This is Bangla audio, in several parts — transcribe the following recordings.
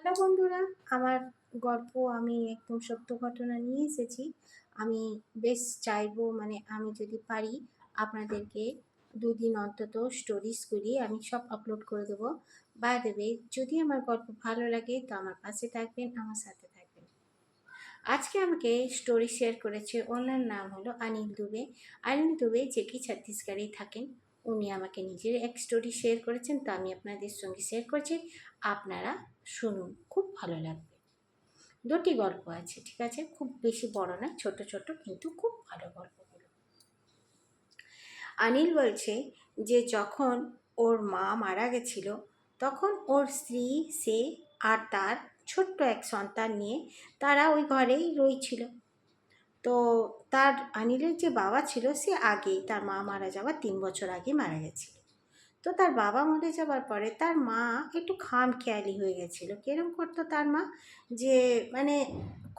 হ্যালো বন্ধুরা, আমার গল্প আমি একদম সত্য ঘটনা নিয়ে এসেছি। আমি বেশ চাইবো আমি যদি পারি আপনাদেরকে ২ দিন অন্তত স্টোরিজ করি আমি সব আপলোড করে দেবো। বাই দ্য ওয়ে, যদি আমার গল্প ভালো লাগে তো আমার পাশে থাকবেন, আমার সাথে থাকবেন। আজকে আমাকে স্টোরি শেয়ার করেছে, ওনার নাম হলো অনিল দুবে। অনিল দুবে যে কি ছত্তিশগড়েই থাকেন। উনি আমাকে নিজের এক স্টোরি শেয়ার করেছেন, তো আমি আপনাদের সঙ্গে শেয়ার করছি। আপনারা শুনুন, খুব ভালো লাগবে। দুটি গল্প আছে, ঠিক আছে? খুব বেশি বড় না, ছোট ছোট, কিন্তু খুব ভালো গল্পগুলো। অনিল বলছে যে যখন ওর মা মারা গেছিল, তখন ওর স্ত্রী, সে আর তার ছোট্ট এক সন্তান নিয়ে তারা ওই ঘরেই রয়েছিল। তো তার অনিলের যে বাবা ছিল, সে আগেই, তার মা মারা যাওয়ার ৩ বছর আগে মারা গেছিল। তো তার বাবা মরে যাওয়ার পরে তার মা একটু খামখেয়ালি হয়ে গেছিলো। কিরম করতো তার মা, যে মানে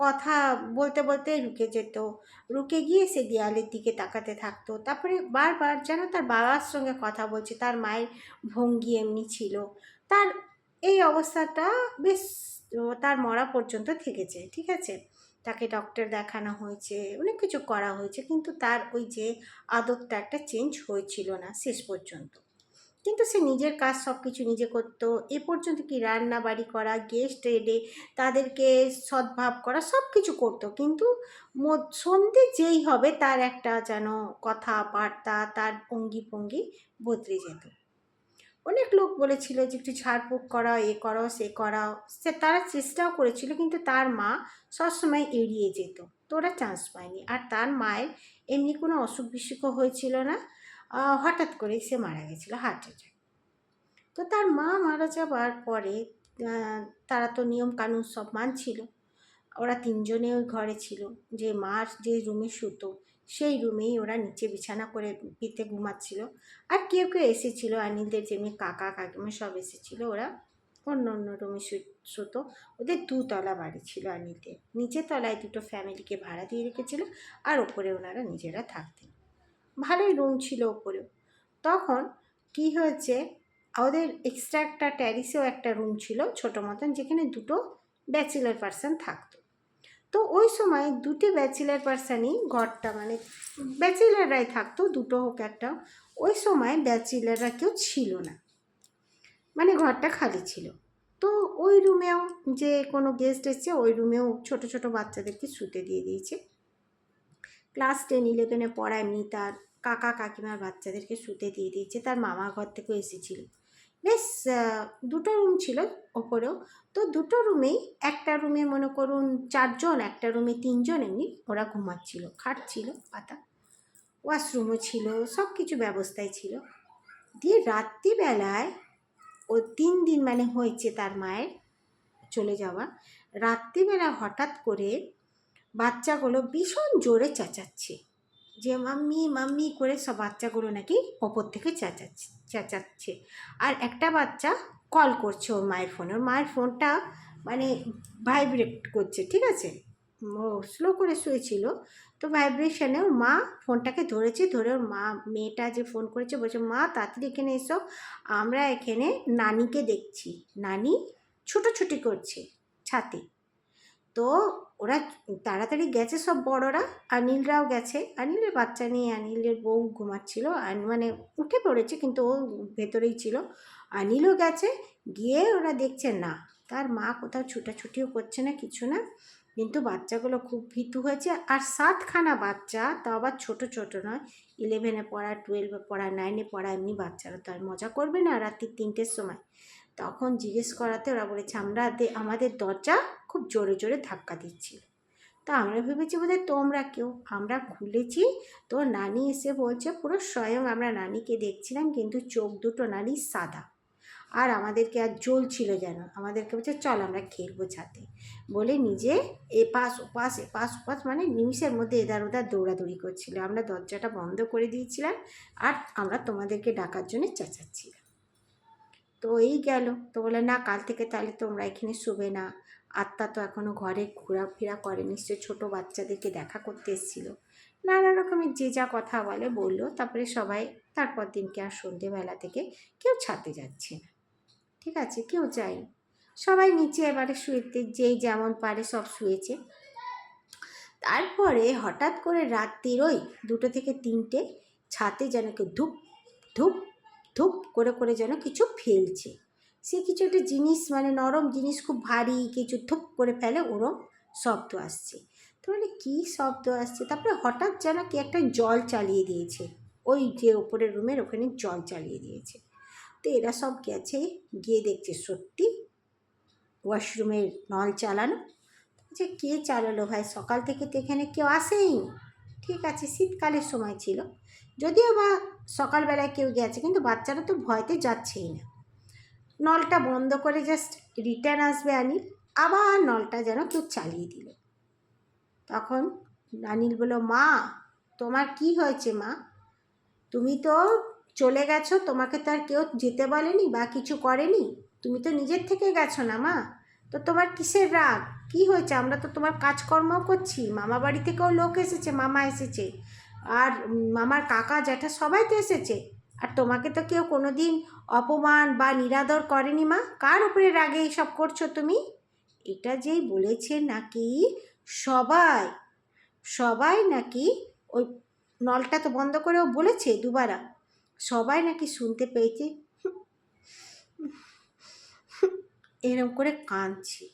কথা বলতে বলতে রুকে যেত, রুকে গিয়ে সে দেয়ালের দিকে তাকাতে থাকতো। তারপরে বারবার যেন তার বাবার সঙ্গে কথা বলছে, তার মায়ের ভঙ্গি এমনি ছিল। তার এই অবস্থাটা বেশ তার মরা পর্যন্ত থেকেছে, ঠিক আছে? তাকে ডক্টর দেখানো হয়েছে, অনেক কিছু করা হয়েছে, কিন্তু তার ওই যে আদতটা একটা চেঞ্জ হয়েছিল না শেষ পর্যন্ত। কিন্তু সে নিজের কাজ সব কিছু নিজে করতো। এ পর্যন্ত কি রান্না বাড়ি করা, গেস্ট এলে তাদেরকে সদ্ভাব করা, সব কিছু করতো। কিন্তু সন্ধে যেই হবে তার একটা যেন কথাবার্তা, তার অঙ্গি ভঙ্গি বদলে যেত। অনেক লোক বলেছিল যে একটু ঝাড়ফুঁক করা, এ করো সে করাও, সে তারা চেষ্টাও করেছিল, কিন্তু তার মা সবসময় এড়িয়ে যেত। তো ওরা চান্স পায়নি। আর তার মায়ের এমনি কোনো অসুখ বিসুখও হয়েছিল না, হঠাৎ করেই সে মারা গেছিলো হার্ট অ্যাটাক। তো তার মা মারা যাবার পরে তারা তো নিয়ম কানুন সব মানছিল। ওরা তিনজনে ওই ঘরে ছিল। যে মার যে রুমে শুতো সেই রুমেই ওরা নিচে বিছানা করে পেতে ঘুমাচ্ছিল। আর কেউ কেউ এসেছিলো, অনিলদের যেমনি কাকা কাকিমা সব এসেছিলো, ওরা অন্য অন্য রুমে শুতো। ওদের 2 তলা বাড়ি ছিল অনিলদের। নিচের তলায় 2টো ফ্যামিলিকে ভাড়া দিয়ে রেখেছিল, আর ওপরে ওনারা নিজেরা থাকতেন। ভালোই রুম ছিল ওপরেও। তখন কি হয়েছে, ওদের এক্সট্রা একটা ট্যারিসেও একটা রুম ছিল ছোটো মতন, যেখানে 2টো ব্যাচেলার পার্সন থাকতো। তো ওই সময় 2টি ব্যাচেলার পার্সনই ঘরটা, ব্যাচেলাররাই থাকতো, 2টো হোক একটা। ওই সময় ব্যাচেলাররা কেউ ছিল না, ঘরটা খালি ছিল। তো ওই রুমেও যে কোনো গেস্ট এসছে, ওই রুমেও ছোট ছোট বাচ্চাদেরকে শুতে দিয়ে দিয়েছে। ক্লাস 10-11-এ পড়া এমনি তার কাকা কাকিমার বাচ্চাদেরকে শুতে দিয়ে দিয়েছে। তার মামা ঘর থেকেও এসেছিল। বেশ 2টো রুম ছিল ওপরেও। তো 2টো রুমেই, একটা রুমে মনে করুন 4 জন, একটা রুমে 3 জন, এমনি ওরা ঘুমাচ্ছিল। খাট ছিল পাতা, ওয়াশরুমও ছিল, সব কিছু ব্যবস্থাই ছিল। দিয়ে রাত্রিবেলায়, ও 3 দিন হয়েছে তার মায়ের চলে যাওয়া। রাত্রিবেলা হঠাৎ করে বাচ্চাগুলো ভীষণ জোরে চেঁচাচ্ছে, যে মাম্মি মাম্মি করে। সব বাচ্চাগুলো নাকি ওপর থেকে চেঁচাচ্ছে। আর একটা বাচ্চা কল করছে ওর মায়ের ফোনে। ওর মায়ের ফোনটা ভাইব্রেট করছে, ঠিক আছে? ও স্লো করে শুয়েছিল, তো ভাইব্রেশনে ওর মা ফোনটাকে ধরেছে। ধরে ওর মা, মেয়েটা যে ফোন করেছে, বলছে মা তাড়াতাড়ি এখানে এসো, আমরা এখানে নানিকে দেখছি। নানি ছুটোছুটি করছে ছাতে। তো ওরা তাড়াতাড়ি গেছে সব বড়রা, অনিলরাও গেছে। অনিলের বাচ্চা নিয়ে অনিলের বউ ঘুমাচ্ছিল, উঠে পড়েছে, কিন্তু ও ভেতরেই ছিল। অনিলও গেছে, গিয়ে ওরা দেখছে না, তার মা কোথাও ছুটাছুটিও করছে না, কিছু না। কিন্তু বাচ্চাগুলো খুব ভীতু হয়েছে। আর 7খানা বাচ্চা, তাও আবার ছোটো ছোটো নয়, 11-এ পড়া, 12-এ পড়া, 9-এ পড়া, এমনি বাচ্চারা তো আর মজা করবে না রাত্রি 3টের সময়। তখন জিজ্ঞেস করাতে ওরা বলেছে আমাদের দরজা খুব জোরে জোরে ধাক্কা দিচ্ছিল। তা আমরা ভেবেছি বোধহয় তোমরা কেউ। আমরা খুলেছি, তো নানি এসে বলছে পুরো স্বয়ং আমরা নানিকে দেখছিলাম, কিন্তু চোখ দুটো নানির সাদা। আর আমাদেরকে আর জ্বলছিল যেন। আমাদেরকে বলছে চল আমরা খেলবো ছাদে, বলে নিজে এপাশ ওপাশ এপাশ ওপাশ, নিমিষের মধ্যে এধার ওধার দৌড়াদৌড়ি করছিল। আমরা দরজাটা বন্ধ করে দিয়েছিলাম, আর আমরা তোমাদেরকে ডাকার জন্য চেঁচাচ্ছিলাম। তো এই গেল। তো বলে না, কাল থেকে তাহলে তোমরা এখানে শুবে না। আত্মা তো এখনও ঘরে ঘোরাফেরা করে, নিশ্চয়ই ছোটো বাচ্চাদেরকে দেখা করতে এসেছিলো। নানা রকমের যে যা কথা বললো। তারপরে সবাই, তারপর দিনকে আর সন্ধেবেলা থেকে কেউ ছাদে যাচ্ছে না, ঠিক আছে? কেউ যায়নি। সবাই নিচে এবারে শুয়েতে যেই যেমন পারে সব শুয়েছে। তারপরে হঠাৎ করে রাত্রির ওই 2টো থেকে 3টে ছাদে যেন কেউ ধুপ ধুপ ধুপ করে করে যেন কিছু ফেলছে। সে কিছু একটা জিনিস, মানে নরম জিনিস, খুব ভারী কিছু ধুপ করে ফেলে, ওরম শব্দ আসছে। তো মানে কী শব্দ আসছে, তারপরে হঠাৎ যেন কি একটা জল চালিয়ে দিয়েছে, ওই যে ওপরের রুমের ওখানে জল চালিয়ে দিয়েছে। তো এরা সব গেছে, গিয়ে দেখছে সত্যি ওয়াশরুমের নল চালানো। যে কে চালালো ভাই, সকাল থেকে তো এখানে কেউ আসেই। ঠিক আছে, শীতকালের সময় ছিল, যদিও বা সকালবেলায় কেউ গেছে, কিন্তু বাচ্চারা তো ভয়তে যাচ্ছেই না। নলটা বন্ধ করে জাস্ট রিটার্ন আসবে অনিল, আবার নলটা যেন কেউ চালিয়ে দিল। তখন অনিল বলল, মা তোমার কি হয়েছে মা? তুমি তো চলে গেছো, তোমাকে তো আর কেউ যেতে বলেনি বা কিছু করেনি, তুমি তো নিজের থেকে গেছো না মা, তো তোমার কিসের রাগ? কি হয়েছে? আমরা তো তোমার কাজকর্ম করছি, মামা বাড়ি থেকেও লোক এসেছে, মামা এসেছে, আর মামার কাকা জ্যাঠা সবাই তো এসেছে, আর তোমাকে তো কেউ কোনো দিন অপমান বা নিরাদর করেনি মা, কার উপরে রাগে এইসব করছো তুমি? এটা যেই বলেছে নাকি সবাই সবাই নাকি ওই নলটা তো বন্ধ করেও বলেছে দুবারা, সবাই নাকি শুনতে পেয়েছে এরকম করে কাঁদছে।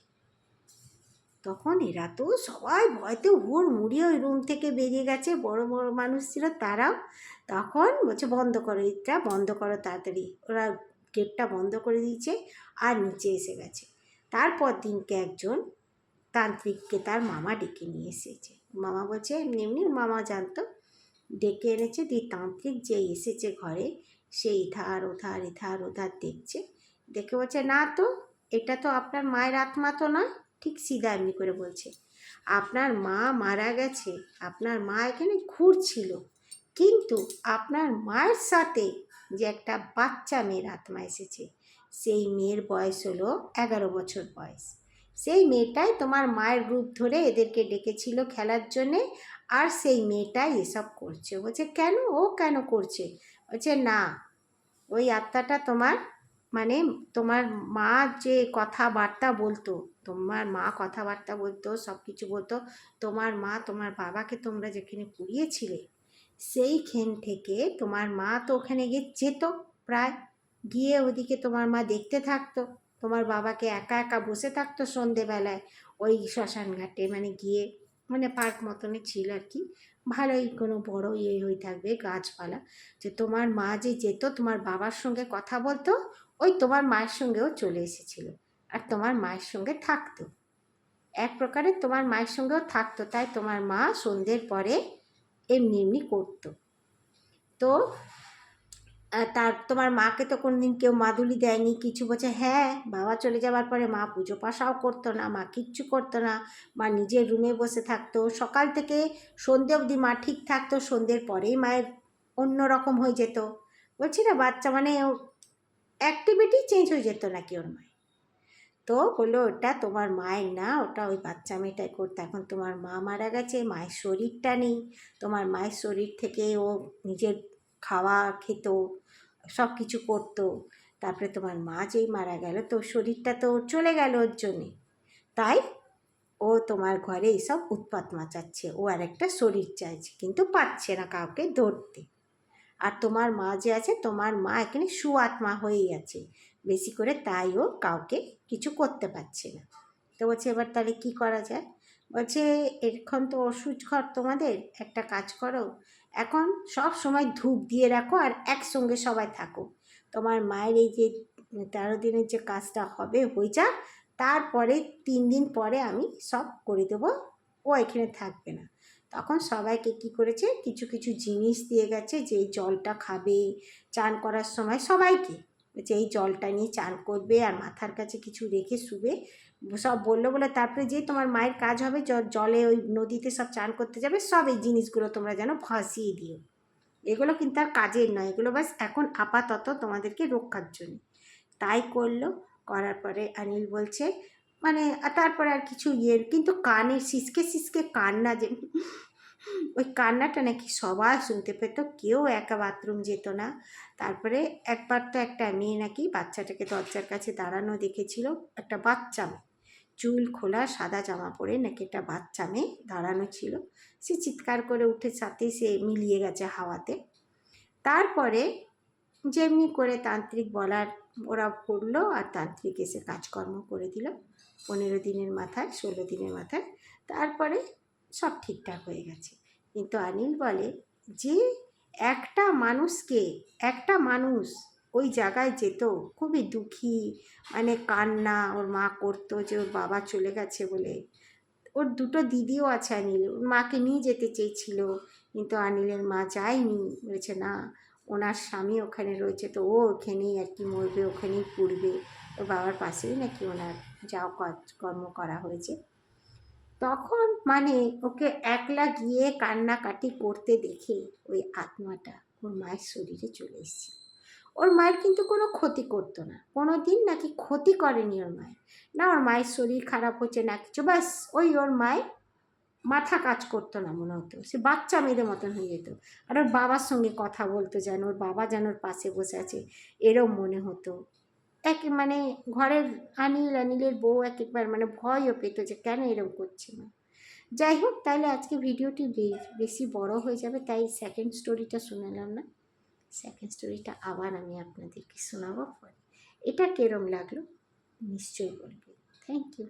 তখন এরা তো সবাই ভয়তে হুড়মুড়িয়ে ওই রুম থেকে বেরিয়ে গেছে, বড় বড় মানুষ ছিল তারাও। তখন বলছে বন্ধ করো, এটা বন্ধ করো তাড়াতাড়ি। ওরা গেটটা বন্ধ করে দিয়েছে আর নিচে এসে গেছে। তারপর দিনকে একজন তান্ত্রিককে তার মামা ডেকে নিয়ে এসেছে। মামা বলছে এমনি এমনি, মামা জানতো, ডেকে এনেছে। দিয়ে তান্ত্রিক যে এসেছে ঘরে, সেই ধার ওধার এধার ওধার দেখছে, দেখে বলছে না তো, এটা তো আপনার মায়ের আত্মা তো নয়। ঠিক সিধা এমনি করে বলছে, আপনার মা মারা গেছে, আপনার মা এখানে ঘুরছিল, কিন্তু আপনার মায়ের সাথে যে একটা বাচ্চা মেয়ের আত্মা এসেছে, সেই মেয়ের বয়স হলো 11 বছর বয়স। সেই মেয়েটাই তোমার মায়ের রূপ ধরে এদেরকে ডেকেছিল খেলার জন্যে, আর সেই মেয়েটাই এসব করছে। বলছে কেন, ও কেন করছে? বলছে না, ওই আত্মাটা তোমার, মানে তোমার মা যে কথাবার্তা বলতো, তোমার মা কথাবার্তা বলতো, সব কিছু বলতো, তোমার মা তোমার বাবাকে তোমরা যেখানে পুড়িয়েছিলে, সেইখান থেকে তোমার মা তো ওখানে গিয়ে যেত প্রায়, গিয়ে ওদিকে তোমার মা দেখতে থাকতো, তোমার বাবাকে একা একা বসে থাকতো সন্ধেবেলায় ওই শ্মশান ঘাটে, মানে গিয়ে, মানে পার্ক মতনই ছিল আর কি, ভালোই কোনো বড় হয়ে থাকবে গাছপালা। যে তোমার মা যে যেত তোমার বাবার সঙ্গে কথা বলতো, ওই তোমার মায়ের সঙ্গেও চলে এসেছিল, আর তোমার মায়ের সঙ্গে থাকতো, এক প্রকারে তোমার মায়ের সঙ্গেও থাকতো, তাই তোমার মা সন্ধ্যের পরে এমনি এমনি করতো। তো তার তোমার মাকে তো কোনোদিন কেউ মাদুলি দেয়নি কিছু। বলছে হ্যাঁ, বাবা চলে যাওয়ার পরে মা পুজো পাশাও করতো না, মা কিচ্ছু করতো না, মা নিজের রুমে বসে থাকতো, সকাল থেকে সন্ধে অবধি মা ঠিক থাকতো, সন্ধ্যের পরেই মায়ের অন্য রকম হয়ে যেত। বলছি না, বাচ্চা মানে অ্যাক্টিভিটি চেঞ্জ হয়ে যেত নাকি ওর মায়ের। তো বললো ওটা তোমার মায়ের না, ওটা ওই বাচ্চা মেয়েটাই করতো, এখন তোমার মা মারা গেছে, মায়ের শরীরটা নেই, তোমার মায়ের শরীর থেকে ও নিজের খাওয়া খেত, সব কিছু করতো, তারপরে তোমার মা যেই মারা গেল তো শরীরটা তো চলে গেল ওর জন্যে, তাই ও তোমার ঘরে এইসব উৎপাত মাচাচ্ছে, ও আর একটা শরীর চাইছে কিন্তু পাচ্ছে না কাউকে ধরতে। আর তোমার মা যে আছে, তোমার মা এখানে সুআত্মা হয়েই আছে বেশি করে, তাই ও কাউকে কিছু করতে পারছে না। তো বলছে এবার তাহলে কী করা যায়? বলছে এখন তো ওষুধ ঘর তোমাদের, একটা কাজ করো, এখন সব সময় ধূপ দিয়ে রাখো আর একসঙ্গে সবাই থাকো, তোমার মায়ের এই যে 13 দিনের যে কাজটা হবে হয়ে যাক, তারপরে 3 দিন পরে আমি সব করে দেবো, ও এখানে থাকবে না। তখন সবাইকে কি করেছে, কিছু কিছু জিনিস দিয়ে গেছে, যে এই জলটা খাবে চান করার সময় সবাইকে, যে এই জলটা নিয়ে চান করবে আর মাথার কাছে কিছু রেখে শুবে, সব বললো। বলে তারপরে যে তোমার মায়ের কাজ হবে, জলে ওই নদীতে সব চান করতে যাবে, সব এই জিনিসগুলো তোমরা যেন ভাসিয়ে দিও, এগুলো কিন্তু আর কাজের নয়, এগুলো বাস এখন আপাতত তোমাদেরকে রক্ষার জন্য। তাই করলো, করার পরে অনিল বলছে, মানে তারপরে আর কিছু কিন্তু কানের সিসকে সিসকে কান্না যে ওই কান্নাটা নাকি সবাই শুনতে পেত, কেউ একা বাথরুম যেত না। তারপরে একবার তো একটা মেয়ে নাকি বাচ্চাটাকে দরজার কাছে দাঁড়ানো দেখেছিল, একটা বাচ্চা মেয়ে, চুল খোলা সাদা জামা পরে নাকি একটা বাচ্চা মেয়ে দাঁড়ানো ছিল। সে চিৎকার করে উঠে সাথে সে মিলিয়ে গেছে হাওয়াতে। তারপরে যেমনি করে তান্ত্রিক বলার ওরা পড়লো, আর তান্ত্রিক এসে কাজকর্ম করে দিল 15 দিনের মাথায়, 16 দিনের মাথায়। তারপরে সব ঠিকঠাক হয়ে গেছে। কিন্তু অনিল বলে যে একটা মানুষকে, একটা মানুষ ওই জায়গায় যেত খুবই দুঃখী, মানে কান্না ওর মা করতো যে ওর বাবা চলে গেছে বলে। ওর দুটো দিদিও আছে অনিল, ওর মাকে নিয়ে যেতে চেয়েছিল, কিন্তু অনিলের মা যায়নি, বলেছে না ওনার স্বামী ওখানে রয়েছে, তো ও ওখানেই আর কি মরবে, ওখানেই পুড়বে। ওর বাবার পাশেই নাকি ওনার যাও কাজকর্ম করা হয়েছে। তখন মানে ওকে একলা গিয়ে কান্নাকাটি করতে দেখে ওই আত্মাটা ওর মায়ের শরীরে চলে এসেছে। ওর মায়ের কিন্তু কোনো ক্ষতি করতো না, কোনো দিন নাকি ক্ষতি করেনি ওর মায়ের। না ওর মায়ের শরীর খারাপ হচ্ছে না কিছু, ব্যাস ওই ওর মায়ের মাথা কাজ করতো না মনে হতো, সে বাচ্চা মেয়েদের মতন হয়ে যেত। আর ওর বাবার সঙ্গে কথা বলতো, যেন ওর বাবা যেন ওর পাশে বসে আছে এরম মনে হতো। এক মানে ঘরের অনিলের বউ এক একবার মানে ভয়ও পেত যে কেন এরম করছে না। যাই হোক, তাহলে আজকে ভিডিওটি বেশি বড় হয়ে যাবে, তাই সেকেন্ড স্টোরিটা শোনালাম না। সেকেন্ড স্টোরিটা আবার আমি আপনাদেরকে শোনাবো পরে। এটা কিরম লাগলো নিশ্চয়ই বলবেন। Thank you.